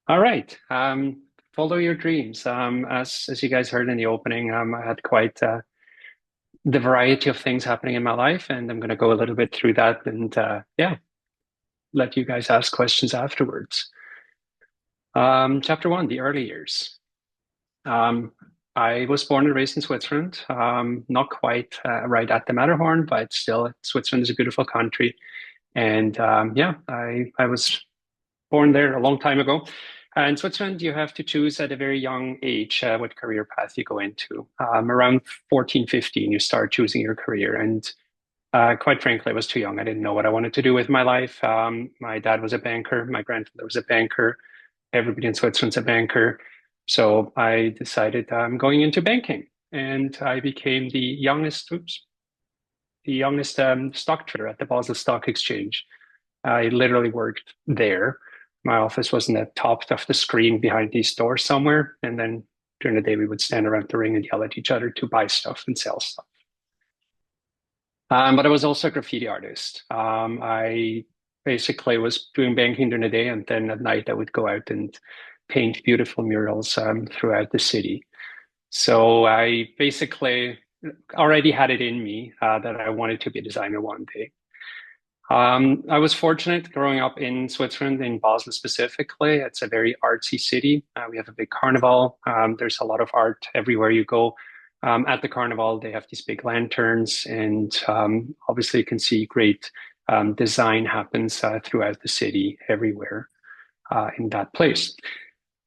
All right. Follow your dreams. As you guys heard in the opening, I had quite the variety of things happening in my life, and I'm going to go a little bit through that, and yeah, let you guys ask questions afterwards. Chapter one, the early years. Um, I was born and raised in Switzerland. Not quite right at the Matterhorn, but still, Switzerland is a beautiful country, and yeah, I was born there a long time ago. In Switzerland, you have to choose at a very young age what career path you go into. Around 14, 15, you start choosing your career. And quite frankly, I was too young. I didn't know what I wanted to do with my life. My dad was a banker. My grandfather was a banker. Everybody in Switzerland's a banker. So I decided I'm going into banking. And I became the youngest stock trader at the Basel Stock Exchange. I literally worked there. My office was in the top of the screen behind these doors somewhere. And then during the day, we would stand around the ring and yell at each other to buy stuff and sell stuff. But I was also a graffiti artist. I basically was doing banking during the day, and then at night, I would go out and paint beautiful murals throughout the city. So I basically already had it in me that I wanted to be a designer one day. I was fortunate growing up in Switzerland, in Basel specifically. It's a very artsy city. We have a big carnival. There's a lot of art everywhere you go. At the carnival, they have these big lanterns, and obviously, you can see great design happens throughout the city, everywhere in that place.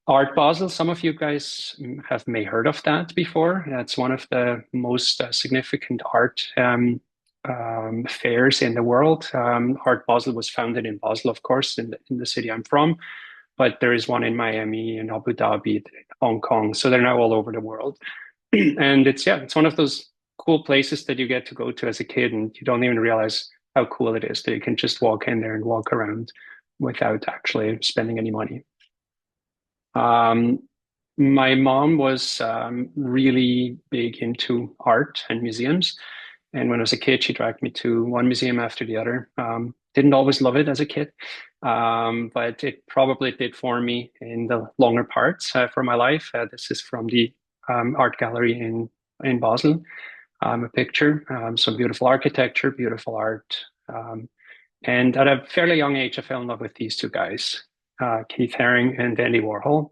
Art Basel, some of you guys have may heard of that before. It's one of the most significant art fairs in the world. Art Basel was founded in Basel, of course, in the city I'm from, but there is one in Miami, in Abu Dhabi, Hong Kong. So they're now all over the world. And it's one of those cool places that you get to go to as a kid, and you don't even realize how cool it is that you can just walk in there and walk around without actually spending any money. Um, my mom was really big into art and museums. And when I was a kid, she dragged me to one museum after the other. Didn't always love it as a kid, but it probably did for me in the longer parts for my life. This is from the art gallery in Basel. A picture, some beautiful architecture, beautiful art. And at a fairly young age, I fell in love with these two guys, Keith Haring and Andy Warhol.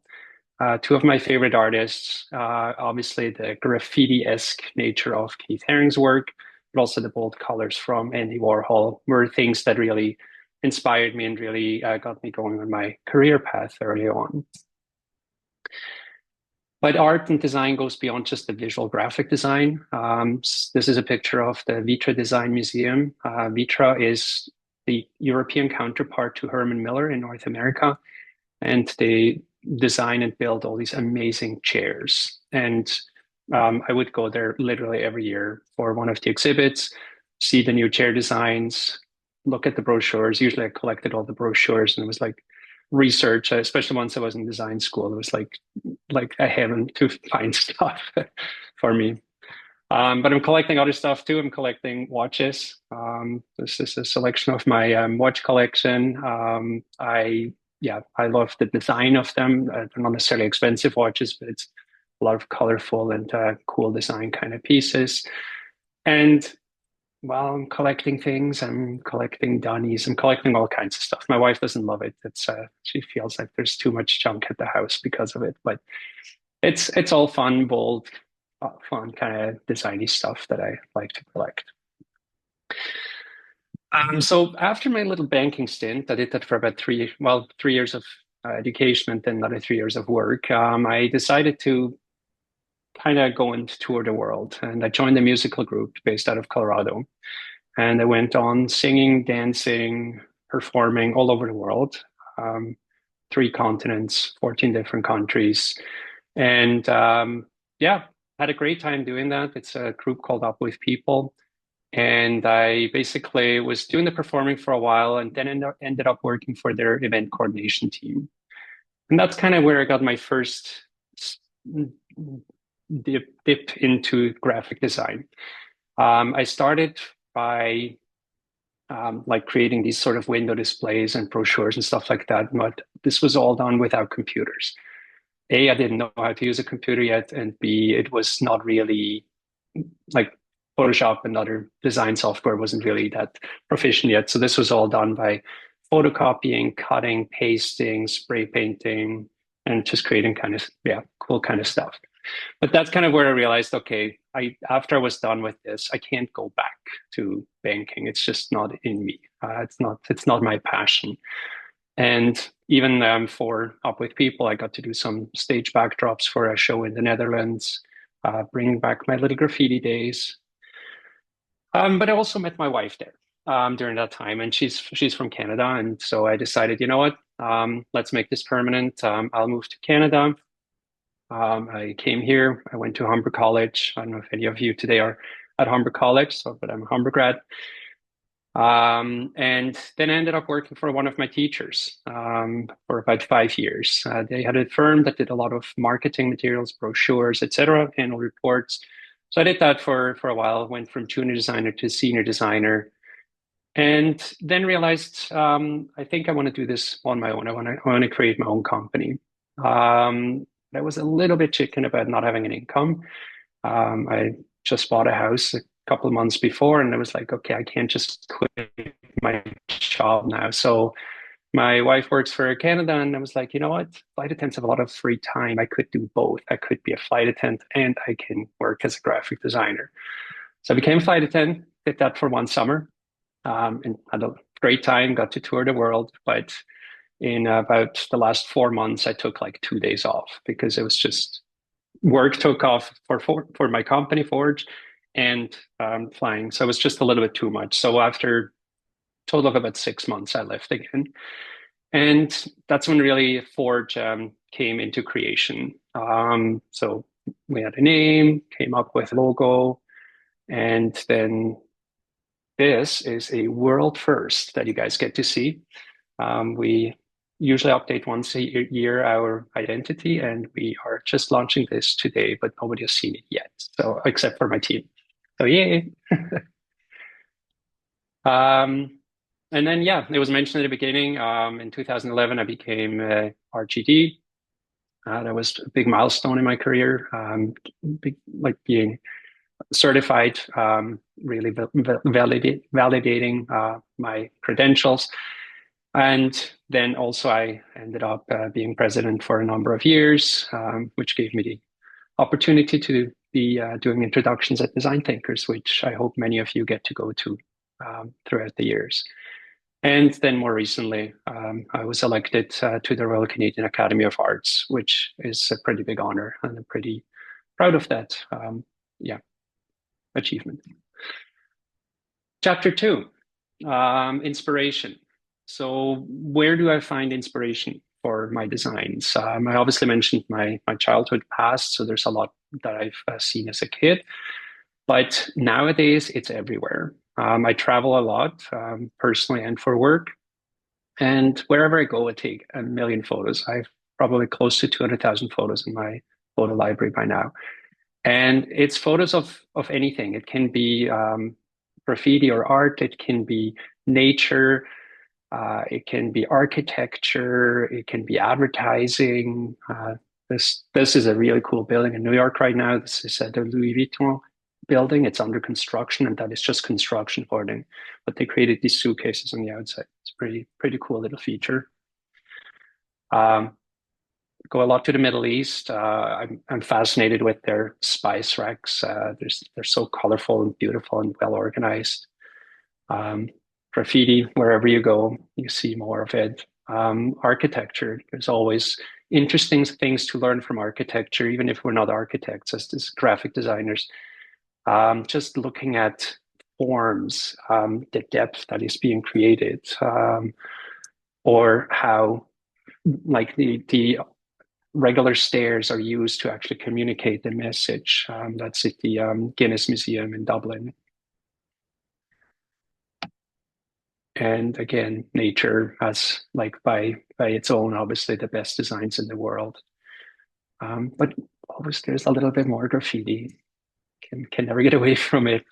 Two of my favorite artists, obviously the graffiti-esque nature of Keith Haring's work, but also the bold colors from Andy Warhol were things that really inspired me and really got me going on my career path early on. But art and design goes beyond just the visual graphic design. This is a picture of the Vitra Design Museum. Vitra is the European counterpart to Herman Miller in North America, and they design and build all these amazing chairs. And I would go there literally every year for one of the exhibits, see the new chair designs, look at the brochures. Usually I collected all the brochures, and it was like research, especially once I was in design school. It was like a heaven to find stuff for me. But I'm collecting other stuff too. I'm collecting watches. This is a selection of my watch collection. I love the design of them. They're not necessarily expensive watches, but it's a lot of colorful and cool design kind of pieces. And while I'm collecting things, I'm collecting Dunnies. I'm collecting all kinds of stuff. My wife doesn't love it. She feels like there's too much junk at the house because of it. But it's all fun, bold, fun kind of designy stuff that I like to collect. So after my little banking stint, I did that for about 3 years of education and then another 3 years of work. I decided to kind of go and tour the world, and I joined a musical group based out of Colorado. And I went on singing, dancing, performing all over the world, um, three continents, 14 different countries. And yeah, had a great time doing that. It's a group called Up With People. And I basically was doing the performing for a while and then ended up working for their event coordination team. And that's kind of where I got my first dip into graphic design. I started by like creating these sort of window displays and brochures and stuff like that. But this was all done without computers. A, I didn't know how to use a computer yet, and B, it was not really like Photoshop and other design software wasn't really that proficient yet. So this was all done by photocopying, cutting, pasting, spray painting, and just creating kind of, yeah, cool kind of stuff. But that's kind of where I realized, okay, after I was done with this, I can't go back to banking. It's just not in me. It's not my passion. And even for Up With People, I got to do some stage backdrops for a show in the Netherlands, bringing back my little graffiti days. But I also met my wife there during that time, and she's from Canada, and so I decided, you know what, let's make this permanent. I'll move to Canada. I came here. I went to Humber College. I don't know if any of you today are at Humber College, so but I'm a Humber grad. And then I ended up working for one of my teachers for about 5 years. They had a firm that did a lot of marketing materials, brochures, etc., annual reports. So I did that for a while. Went from junior designer to senior designer, and then realized I think I want to do this on my own. I want to create my own company. I was a little bit chicken about not having an income. I just bought a house a couple of months before, and I was like, okay, I can't just quit my job now. So my wife works for Canada, and I was like, you know what? Flight attendants have a lot of free time. I could do both. I could be a flight attendant and I can work as a graphic designer. So I became a flight attendant, did that for one summer, and had a great time, got to tour the world. But in about the last 4 months, I took like 2 days off because it was just work took off for my company Forge and flying. So it was just a little bit too much. So after total of about 6 months, I left again. And that's when really Forge came into creation. So we had a name, came up with a logo, and then this is a world first that you guys get to see. We usually update once a year our identity, and we are just launching this today, but nobody has seen it yet. So except for my team. So yay. um, and then yeah, it was mentioned at the beginning. In 2011, I became RGD. That was a big milestone in my career. Like being certified, really validating my credentials. And then also I ended up being president for a number of years, which gave me the opportunity to be doing introductions at Design Thinkers, which I hope many of you get to go to throughout the years. And then more recently, I was elected to the Royal Canadian Academy of Arts, which is a pretty big honor, and I'm pretty proud of that. Yeah, achievement. Chapter 2, inspiration. So where do I find inspiration for my designs? I obviously mentioned my childhood past, so there's a lot that I've seen as a kid, but nowadays it's everywhere. I travel a lot, personally and for work, and wherever I go, I take a million photos. I've probably close to 200,000 photos in my photo library by now. And it's photos of anything. It can be graffiti or art. It can be nature. It can be architecture. It can be advertising. This is a really cool building in New York right now. This is the Louis Vuitton building. It's under construction, and that is just construction hoarding. But they created these suitcases on the outside. It's pretty cool little feature. Um, Go a lot to the Middle East. I'm fascinated with their spice racks. They're so colorful and beautiful and well organized. Um, Graffiti, wherever you go, you see more of it. Architecture, there's always interesting things to learn from architecture, even if we're not architects, as graphic designers. Just looking at forms, the depth that is being created, or how like the regular stairs are used to actually communicate the message. That's at the Guinness Museum in Dublin. And again, nature has like by its own, obviously the best designs in the world. But always there's a little bit more graffiti. Can never get away from it.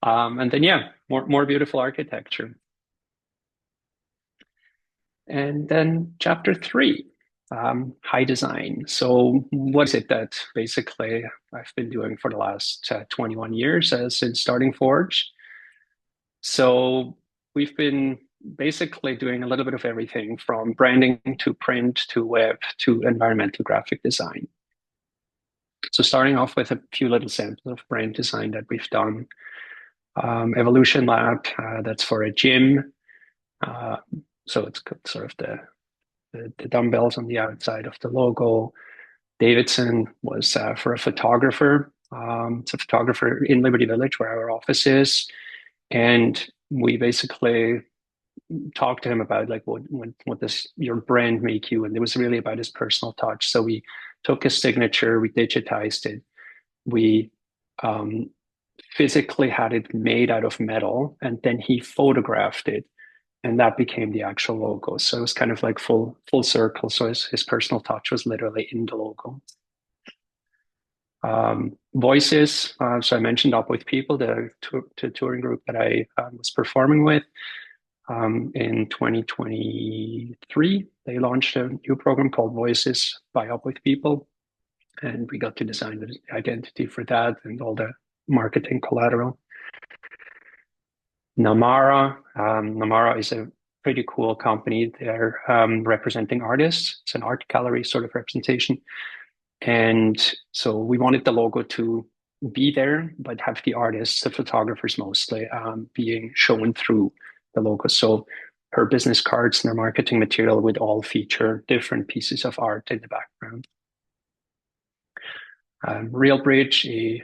And then yeah, more beautiful architecture. And then chapter 3, high design. So what is it that basically I've been doing for the last 21 years since starting Forge? So we've been basically doing a little bit of everything from branding to print to web to environmental graphic design. So starting off with a few little samples of brand design that we've done. Evolution Lab, that's for a gym. So it's got sort of the dumbbells on the outside of the logo. Davidson was for a photographer. It's a photographer in Liberty Village where our office is. And we basically talked to him about like what does your brand make you? And it was really about his personal touch. So we took his signature, we digitized it, we physically had it made out of metal, and then he photographed it, and that became the actual logo. So it was kind of like full circle. So his personal touch was literally in the logo. Voices. So I mentioned Up With People, the touring group that I was performing with. In 2023, they launched a new program called Voices by Up With People. And we got to design the identity for that and all the marketing collateral. Namara. Namara is a pretty cool company. They're representing artists. It's an art gallery sort of representation. And so we wanted the logo to be there, but have the artists, the photographers mostly, being shown through the logo. So her business cards and her marketing material would all feature different pieces of art in the background. Real Bridge, a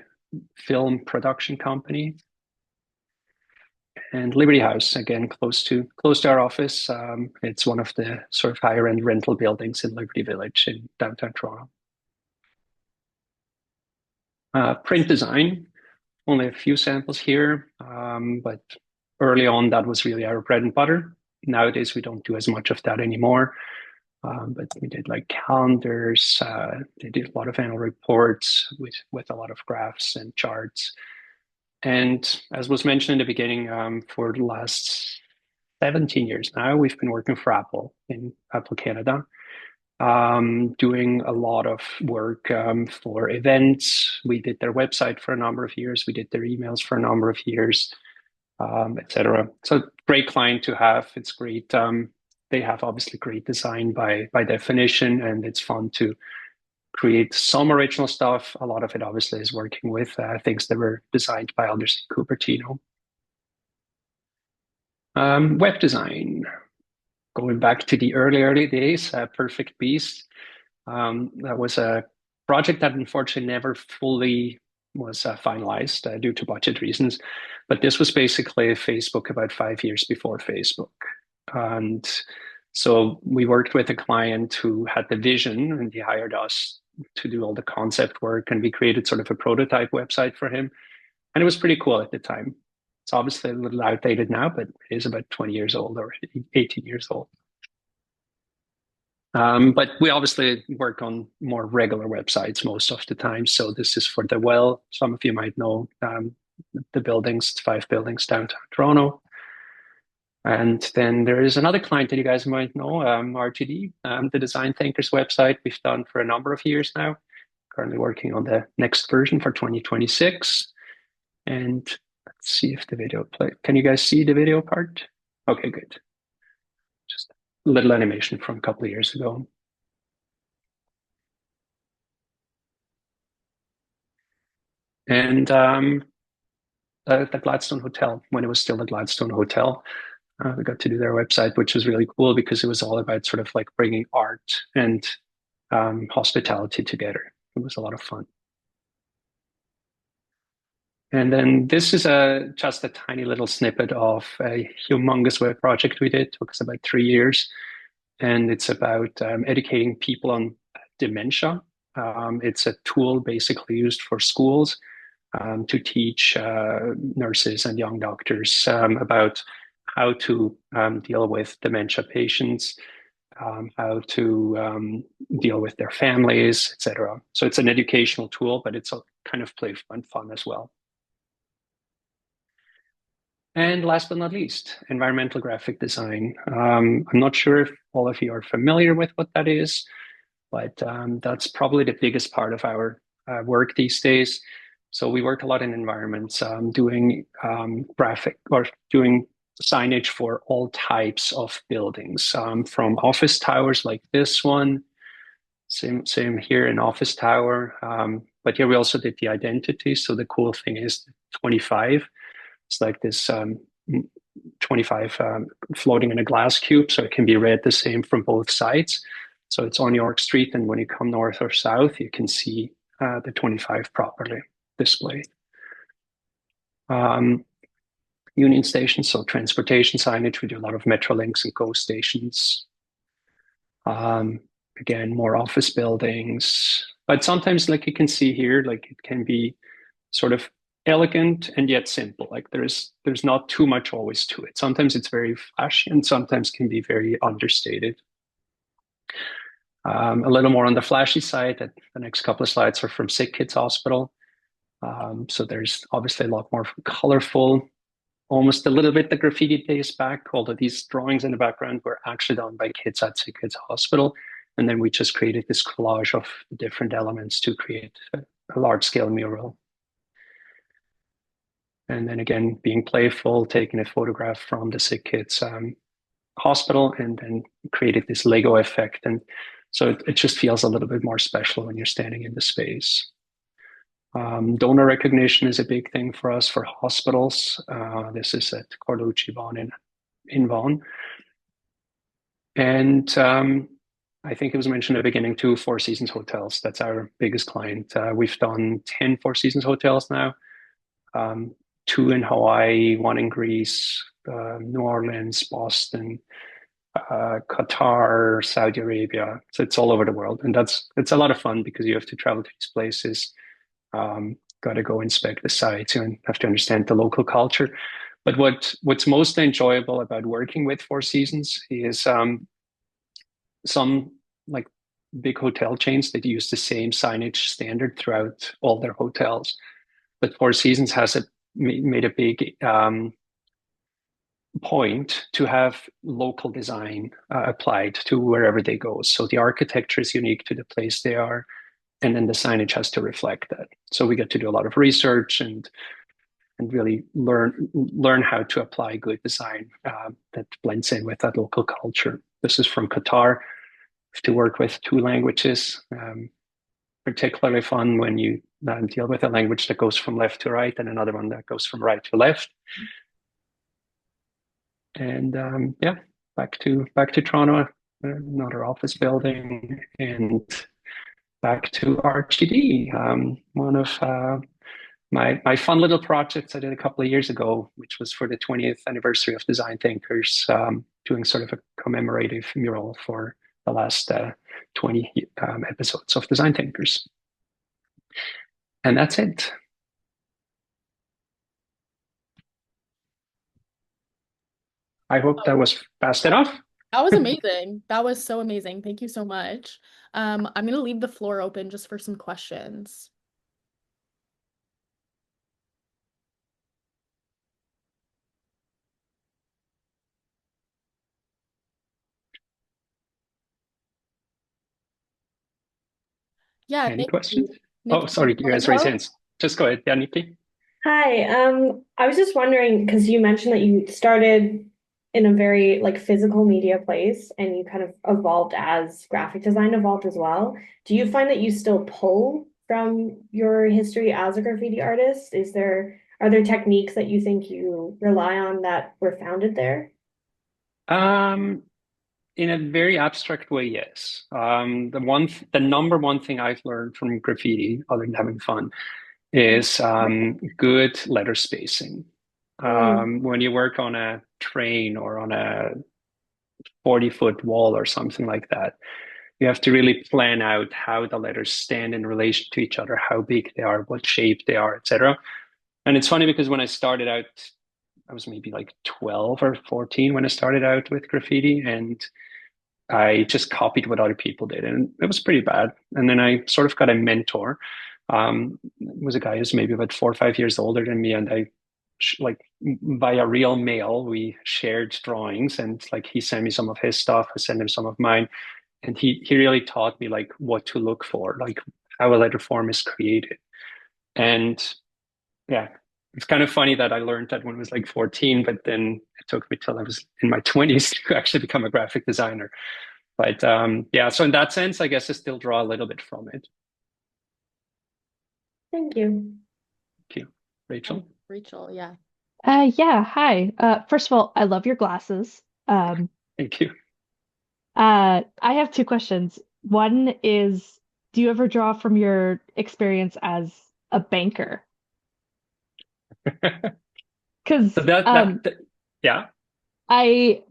film production company. And Liberty House, again, close to our office. It's one of the sort of higher end rental buildings in Liberty Village in downtown Toronto. Print design, only a few samples here, but early on that was really our bread and butter. Nowadays we don't do as much of that anymore, but we did like calendars. They did a lot of annual reports with a lot of graphs and charts. And as was mentioned in the beginning, for the last 17 years now, we've been working for Apple in Apple Canada, doing a lot of work for events. We did their website for a number of years. We did their emails for a number of years, etc. So great client to have. It's great. They have obviously great design by definition, and it's fun to create some original stuff. A lot of it obviously is working with things that were designed by others in Cupertino. Web design. Going back to the early days, Perfect Beast. That was a project that unfortunately never fully was finalized due to budget reasons. But this was basically Facebook about 5 years before Facebook. And so we worked with a client who had the vision, and he hired us to do all the concept work, and we created sort of a prototype website for him. And it was pretty cool at the time. It's obviously a little outdated now, but it is about 20 years old or 18 years old. But we obviously work on more regular websites most of the time. So this is for the Well. Some of you might know the buildings, 5 buildings downtown Toronto. And then there is another client that you guys might know, RGD, the Design Thinkers website we've done for a number of years now. Currently working on the next version for 2026. And let's see if the video play. Can you guys see the video part? Okay, good. Just a little animation from a couple of years ago. And the Gladstone Hotel, when it was still the Gladstone Hotel, we got to do their website, which was really cool because it was all about sort of like bringing art and hospitality together. It was a lot of fun. And then this is just a tiny little snippet of a humongous web project we did. It took us about 3 years. And it's about educating people on dementia. It's a tool basically used for schools to teach nurses and young doctors about how to deal with dementia patients, how to deal with their families, etc. So it's an educational tool, but it's a kind of playful and fun as well. And last but not least, environmental graphic design. I'm not sure if all of you are familiar with what that is, but that's probably the biggest part of our work these days. So we work a lot in environments, doing graphic or doing signage for all types of buildings, from office towers like this one. Same here in office tower. But here we also did the identity. So the cool thing is 25. It's like this 25 floating in a glass cube, so it can be read the same from both sides. So it's on York Street, and when you come north or south, you can see the 25 properly displayed. Union stations, so transportation signage. We do a lot of Metrolinks and GO stations. Again, more office buildings. But sometimes, like you can see here, like it can be sort of elegant and yet simple. Like there's not too much always to it. Sometimes it's very flashy and sometimes can be very understated. A little more on the flashy side. That the next couple of slides are from Sick Kids Hospital. So there's obviously a lot more colorful, almost a little bit the graffiti days back, although these drawings in the background were actually done by kids at Sick Kids Hospital. And then we just created this collage of different elements to create a large-scale mural. And then again, being playful, taking a photograph from the Sick Kids Hospital and then created this Lego effect. And so it just feels a little bit more special when you're standing in the space. Donor recognition is a big thing for us for hospitals. This is at Carlucci Vaughan in Vaughan. And I think it was mentioned at the beginning too, Four Seasons Hotels. That's our biggest client. We've done 10 Four Seasons hotels now. 2 in Hawaii, 1 in Greece, New Orleans, Boston, Qatar, Saudi Arabia. So it's all over the world. And it's a lot of fun because you have to travel to these places, got to go inspect the sites and have to understand the local culture. But what's most enjoyable about working with Four Seasons is some like big hotel chains that use the same signage standard throughout all their hotels. But Four Seasons has made a big point to have local design applied to wherever they go. So the architecture is unique to the place they are, and then the signage has to reflect that. So we get to do a lot of research and really learn how to apply good design that blends in with that local culture. This is from Qatar. To work with 2 languages. Particularly fun when you deal with a language that goes from left to right and another one that goes from right to left. And yeah, back to Toronto, another office building, and back to RGD. One of my fun little projects I did a couple of years ago, which was for the 20th anniversary of Design Thinkers, doing sort of a commemorative mural for the last 20 episodes of Design Thinkers. And that's it. I hope that was fast enough. That was amazing. That was so amazing. Thank you so much. I'm going to leave the floor open just for some questions. Yeah, Any thank questions? you. Oh, Nikki, sorry, you guys raised hands. Just go ahead, yeah, Nikki. Hi, I was just wondering because you mentioned that you started in a very like physical media place and you kind of evolved as graphic design evolved as well. Do you find that you still pull from your history as a graffiti artist? Are there techniques that you think you rely on that were founded there? In a very abstract way, yes. The number one thing I've learned from graffiti, other than having fun, is good letter spacing. When you work on a train or on a 40-foot wall or something like that, you have to really plan out how the letters stand in relation to each other, how big they are, what shape they are, etc. And it's funny because when I started out, I was maybe like 12 or 14 when I started out with graffiti, and I just copied what other people did, and it was pretty bad. And then I sort of got a mentor. It was a guy who's maybe about 4 or 5 years older than me, and I like via real mail, we shared drawings, and like he sent me some of his stuff, I sent him some of mine, and he really taught me like what to look for, like how a letter form is created. And yeah, it's kind of funny that I learned that when I was like 14, but then it took me till I was in my 20s to actually become a graphic designer. But yeah, so in that sense, I guess I still draw a little bit from it. Thank you. Thank you. Rachel? Rachel, yeah. Yeah, hi. First of all, I love your glasses. Thank you. I have two questions. One is, do you ever draw from your experience as a banker? Because So yeah.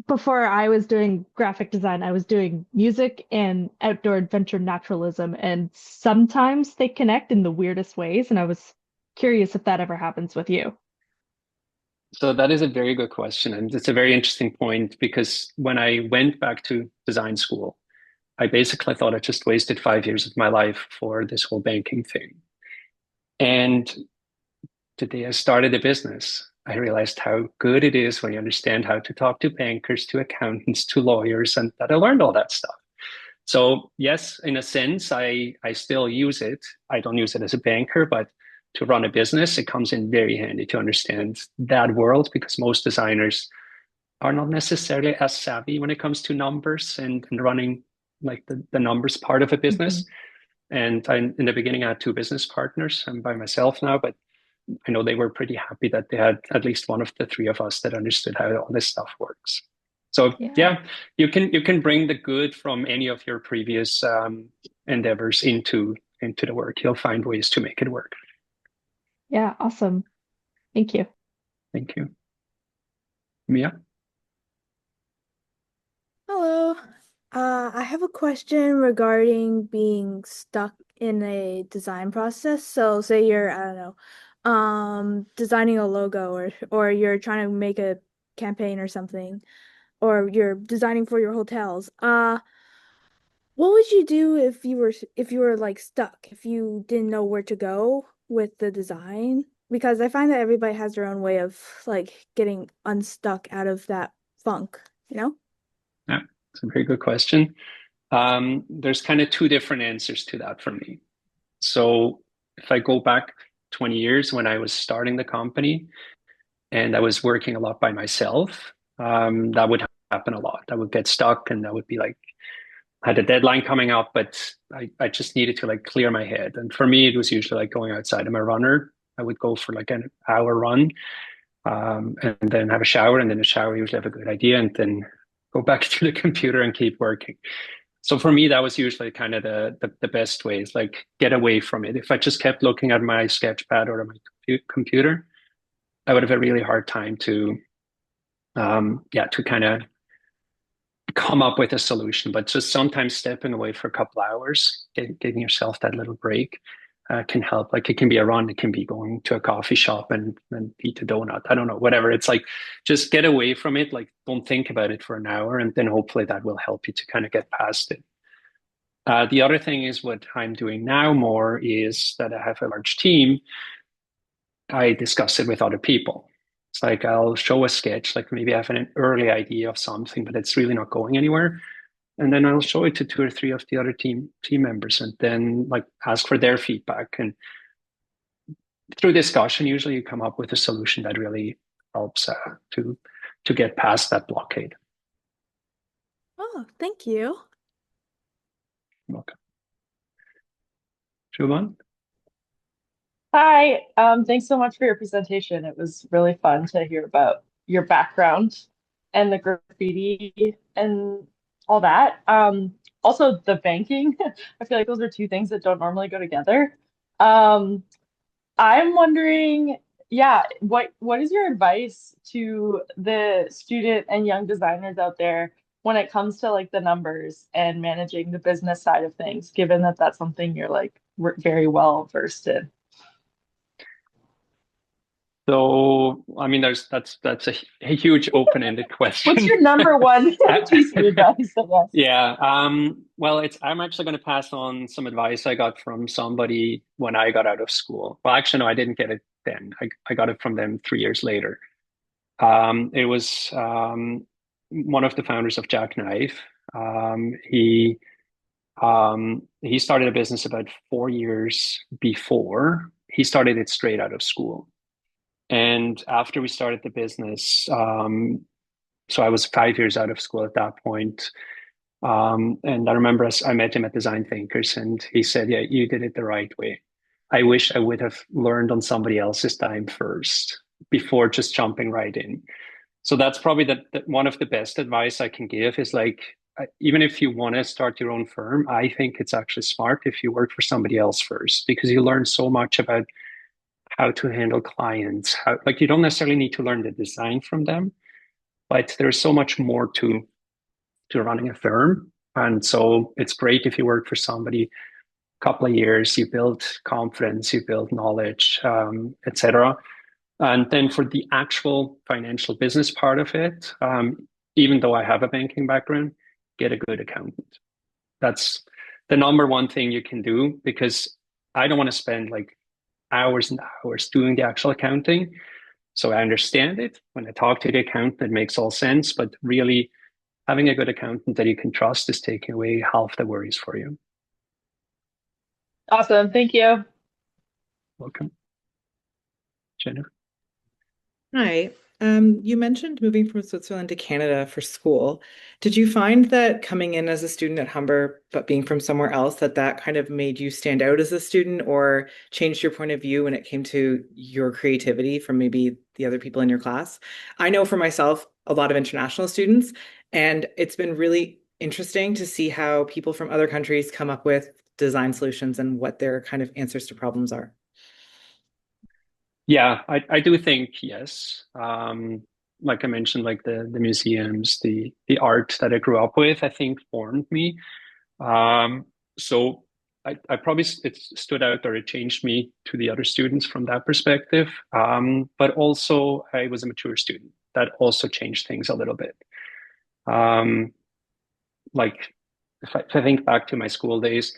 before I was doing graphic design, I was doing music and outdoor adventure naturalism, and sometimes they connect in the weirdest ways, and I was curious if that ever happens with you. So that is a very good question. And it's a very interesting point because when I went back to design school, I basically thought I just wasted 5 years of my life for this whole banking thing. And the day I started a business, I realized how good it is when you understand how to talk to bankers, to accountants, to lawyers, and that I learned all that stuff. So yes, in a sense, I still use it. I don't use it as a banker, but to run a business, it comes in very handy to understand that world because most designers are not necessarily as savvy when it comes to numbers and running like the numbers part of a business. And in the beginning, I had two business partners. I'm by myself now, but I know they were pretty happy that they had at least one of the three of us that understood how all this stuff works. So yeah, you can bring the good from any of your previous endeavors into the work. You'll find ways to make it work. Yeah, awesome. Thank you. Thank you. Mia? Hello. I have a question regarding being stuck in a design process. So say you're, I don't know, designing a logo or you're trying to make a campaign or something, or you're designing for your hotels. What would you do if you were like stuck, if you didn't know where to go with the design? Because I find that everybody has their own way of like getting unstuck out of that funk, you know? Yeah, it's a very good question. There's kind of two different answers to that for me. So if I go back 20 years when I was starting the company and I was working a lot by myself, that would happen a lot. I would get stuck and I would be like, I had a deadline coming up, but I just needed to like clear my head. And for me, it was usually like going outside. I'm a runner. I would go for like an hour run, and then have a shower, and then a shower usually have a good idea, and then go back to the computer and keep working. So for me, that was usually kind of the best way is like get away from it. If I just kept looking at my sketchpad or my computer, I would have a really hard time to to kind of come up with a solution. But just sometimes stepping away for a couple hours, giving yourself that little break can help. Like it can be a run, it can be going to a coffee shop and eat a donut. I don't know, whatever. It's like just get away from it. Like don't think about it for an hour, and then hopefully that will help you to kind of get past it. The other thing is what I'm doing now more is that I have a large team. I discuss it with other people. It's like I'll show a sketch, like maybe I have an early idea of something, but it's really not going anywhere. And then I'll show it to two or three of the other team members and then like ask for their feedback. And through discussion, usually you come up with a solution that really helps to get past that blockade. Oh, thank you. You're welcome. Siobhan? Hi, thanks so much for your presentation. It was really fun to hear about your background and the graffiti and all that. Also the banking. I feel like those are two things that don't normally go together. Um, I'm wondering, yeah, what is your advice to the student and young designers out there when it comes to like the numbers and managing the business side of things, given that that's something you're like very well versed in? So, I mean, that's a huge open-ended question. What's your number one piece of advice, I guess? Yeah. Well, I'm actually going to pass on some advice I got from somebody when I got out of school. Well, actually, no, I didn't get it then. I got it from them 3 years later. It was one of the founders of Jackknife. He started a business about 4 years before. He started it straight out of school. And after we started the business, so I was 5 years out of school at that point. And I remember I met him at Design Thinkers, and he said, "Yeah, you did it the right way. I wish I would have learned on somebody else's time first before just jumping right in." So that's probably one of the best advice I can give is like, even if you want to start your own firm, I think it's actually smart if you work for somebody else first, because you learn so much about how to handle clients. Like you don't necessarily need to learn the design from them, but there's so much more to running a firm. And so it's great if you work for somebody a couple of years, you build confidence, you build knowledge, etc. And then for the actual financial business part of it, even though I have a banking background, get a good accountant. That's the number one thing you can do, because I don't want to spend like hours and hours doing the actual accounting. So I understand it. When I talk to the accountant, it makes all sense. But really, having a good accountant that you can trust is taking away half the worries for you. Awesome. Thank you. Welcome. Jennifer? Hi. You mentioned moving from Switzerland to Canada for school. Did you find that coming in as a student at Humber, but being from somewhere else, that kind of made you stand out as a student or changed your point of view when it came to your creativity from maybe the other people in your class? I know for myself, a lot of international students, and it's been really interesting to see how people from other countries come up with design solutions and what their kind of answers to problems are. Yeah, I do think yes. Like I mentioned, like the museums, the art that I grew up with, I think formed me. So I probably it stood out, or it changed me to the other students from that perspective. But also I was a mature student. That also changed things a little bit. Like if I think back to my school days,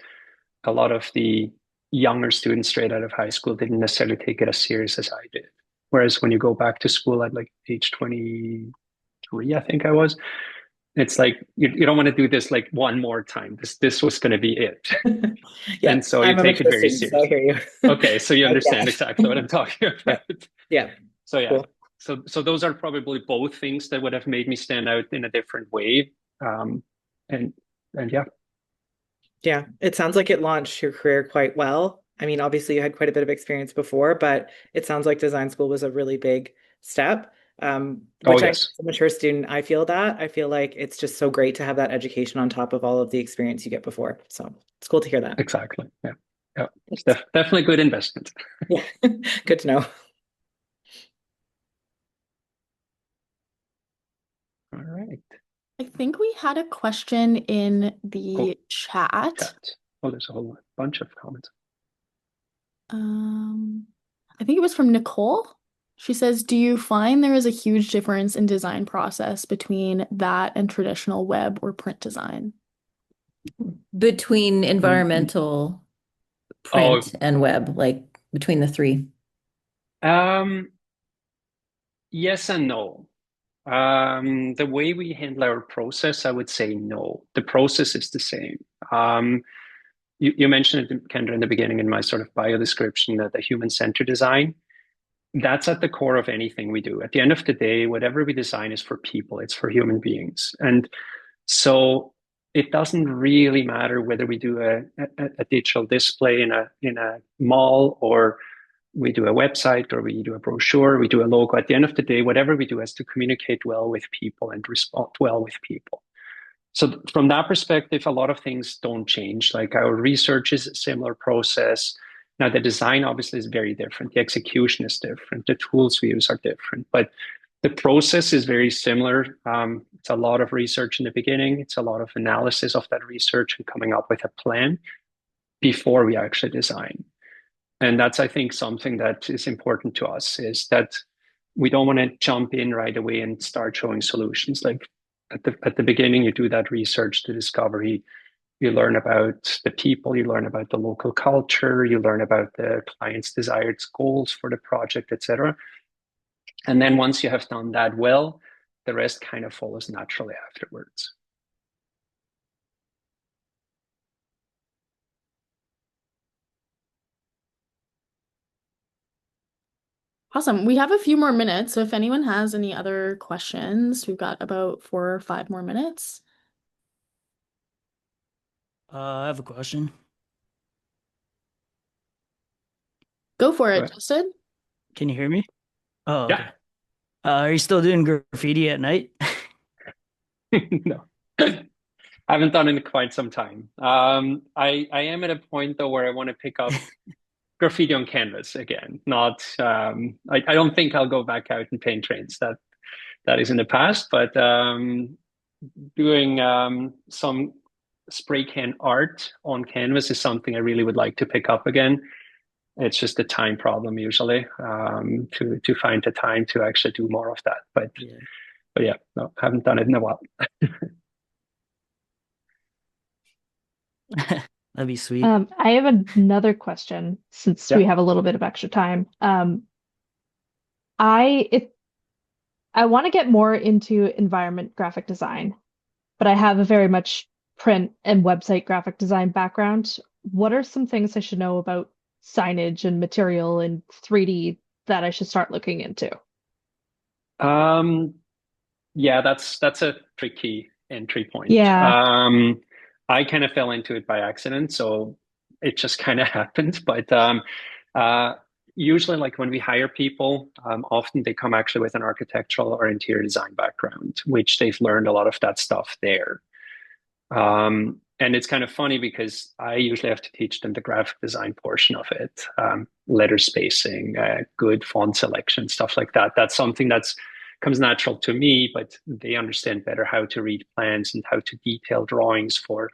a lot of the younger students straight out of high school didn't necessarily take it as serious as I did. Whereas when you go back to school at like age 23, I think I was, it's like you don't want to do this like one more time. This was going to be it. Yeah, and so you take it very seriously. So I hear you. Okay, so you understand exactly what I'm talking about. Yeah. So yeah. Cool. So those are probably both things that would have made me stand out in a different way. And yeah. Yeah, it sounds like it launched your career quite well. I mean, obviously you had quite a bit of experience before, but it sounds like design school was a really big step. Which yes. as a mature student, I feel like it's just so great to have that education on top of all of the experience you get before. So it's cool to hear that. Exactly. Yeah. Yeah. It's definitely good investment. Yeah. Good to know. All right. I think we had a question in the chat. Oh, there's a whole bunch of comments. I think it was from Nicole. She says, do you find there is a huge difference in design process between that and traditional web or print design? Between environmental, print, and web, like between the three? Yes and no. The way we handle our process, I would say no. The process is the same. You mentioned it, Kendra, in the beginning in my sort of bio description, that the human-centered design, that's at the core of anything we do. At the end of the day, whatever we design is for people, it's for human beings. And so it doesn't really matter whether we do a digital display in a mall, or we do a website, or we do a brochure, we do a logo. At the end of the day, whatever we do has to communicate well with people and respond well with people. So from that perspective, a lot of things don't change. Like our research is a similar process. Now, the design obviously is very different. The execution is different. The tools we use are different, but the process is very similar. It's a lot of research in the beginning. It's a lot of analysis of that research and coming up with a plan before we actually design. And that's, I think, something that is important to us, is that we don't want to jump in right away and start showing solutions. Like at the beginning, you do that research, the discovery, You learn about the people, you learn about the local culture, you learn about the client's desired goals for the project, etc. And then once you have done that well, the rest kind of follows naturally afterwards. Awesome. We have a few more minutes, so if anyone has any other questions, we've got about 4 or 5 more minutes. I have a question. Go for it, Right. Justin. Can you hear me? Oh, Yeah. okay. Are you still doing graffiti at night? No. I haven't done it in quite some time. I am at a point though where I want to pick up graffiti on canvas again. Not I don't think I'll go back out and paint trains. That is in the past, but doing some spray can art on canvas is something I really would like to pick up again. It's just a time problem usually, to find the time to actually do more of that. But yeah, no, haven't done it in a while. That'd be sweet. I have another question since we have a little bit of extra time. I want to get more into environment graphic design, but I have a very much print and website graphic design background. What are some things I should know about signage and material and 3D that I should start looking into? Yeah, that's a tricky entry point. Yeah. I kind of fell into it by accident, so it just kind of happened. But usually, like when we hire people, often they come actually with an architectural or interior design background, which they've learned a lot of that stuff there. And it's kind of funny because I usually have to teach them the graphic design portion of it, letter spacing, good font selection, stuff like that. That's something that's comes natural to me, but they understand better how to read plans and how to detail drawings for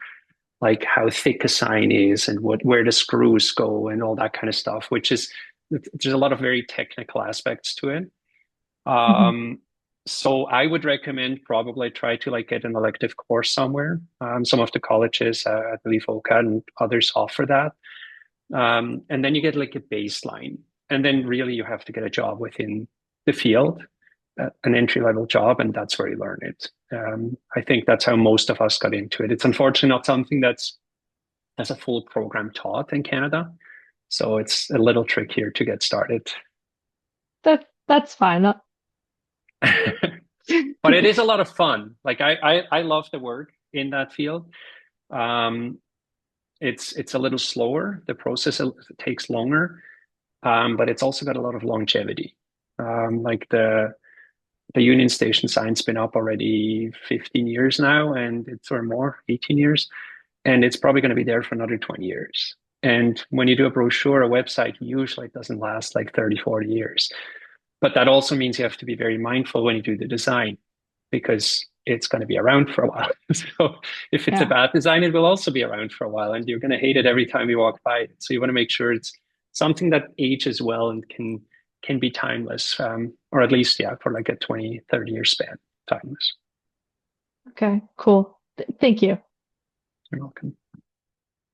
like how thick a sign is and where the screws go and all that kind of stuff, which is there's a lot of very technical aspects to it. So I would recommend probably try to like get an elective course somewhere. Some of the colleges, I believe OCAD and others offer that. And then you get like a baseline. And then really you have to get a job within the field, an entry-level job, and that's where you learn it. I think that's how most of us got into it. It's unfortunately not something that's as a full program taught in Canada. So it's a little trickier to get started. That's fine. But it is a lot of fun. Like I love the work in that field. It's a little slower. The process takes longer, but it's also got a lot of longevity. Like the Union Station sign's been up already 15 years now, and it's or more, 18 years, and it's probably going to be there for another 20 years. And when you do a brochure, a website, usually it doesn't last like 30, 40 years. But that also means you have to be very mindful when you do the design because it's going to be around for a while. So if it's a bad design, it will also be around for a while and you're going to hate it every time you walk by it. So you want to make sure it's something that ages well and can be timeless, or at least, for like a 20, 30-year span, timeless. Okay, cool. Thank you. You're welcome.